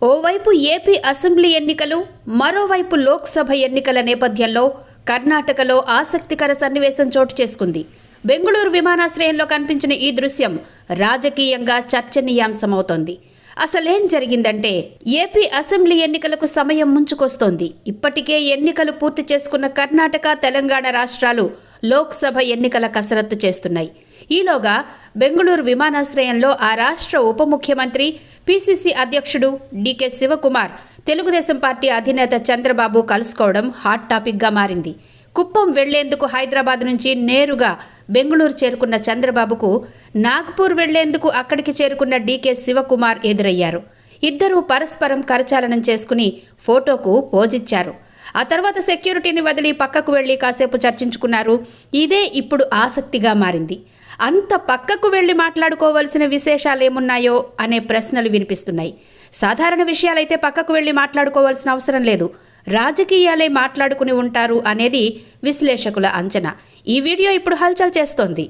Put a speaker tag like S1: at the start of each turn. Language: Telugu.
S1: ఓవైపు ఏపీ అసెంబ్లీ ఎన్నికలు, మరోవైపు లోక్సభ ఎన్నికల నేపథ్యంలో కర్ణాటకలో ఆసక్తికర సన్నివేశం చోటు చేసుకుంది. బెంగళూరు విమానాశ్రయంలో కనిపించిన ఈ దృశ్యం రాజకీయంగా చర్చనీయాంశమవుతోంది. అసలేం జరిగిందంటే, ఏపీ అసెంబ్లీ ఎన్నికలకు సమయం ముంచుకొస్తోంది. ఇప్పటికే ఎన్నికలు పూర్తి చేసుకున్న కర్ణాటక, తెలంగాణ రాష్ట్రాలు లోక్సభ ఎన్నికల కసరత్తు చేస్తున్నాయి. ఈలోగా బెంగళూరు విమానాశ్రయంలో ఆ రాష్ట్ర ఉప ముఖ్యమంత్రి, పీసీసీ అధ్యక్షుడు డీకే శివకుమార్, తెలుగుదేశం పార్టీ అధినేత చంద్రబాబు కలుసుకోవడం హాట్ టాపిక్గా మారింది. కుప్పం వెళ్లేందుకు హైదరాబాద్ నుంచి నేరుగా బెంగళూరు చేరుకున్న చంద్రబాబుకు నాగ్పూర్ వెళ్లేందుకు అక్కడికి చేరుకున్న డీకే శివకుమార్ ఎదురయ్యారు. ఇద్దరూ పరస్పరం కరచాలనం చేసుకుని ఫోటోకు పోజిచ్చారు. ఆ తర్వాత సెక్యూరిటీని వదిలి పక్కకు వెళ్లి కాసేపు చర్చించుకున్నారు. ఇదే ఇప్పుడు ఆసక్తిగా మారింది. అంత పక్కకు వెళ్లి మాట్లాడుకోవాల్సిన విశేషాలేమున్నాయో అనే ప్రశ్నలు వినిపిస్తున్నాయి. సాధారణ విషయాలైతే పక్కకు వెళ్లి మాట్లాడుకోవాల్సిన అవసరం లేదు, రాజకీయాలే మాట్లాడుకుని ఉంటారు అనేది విశ్లేషకుల అంచనా. ఈ వీడియో ఇప్పుడు హల్చల్ చేస్తోంది.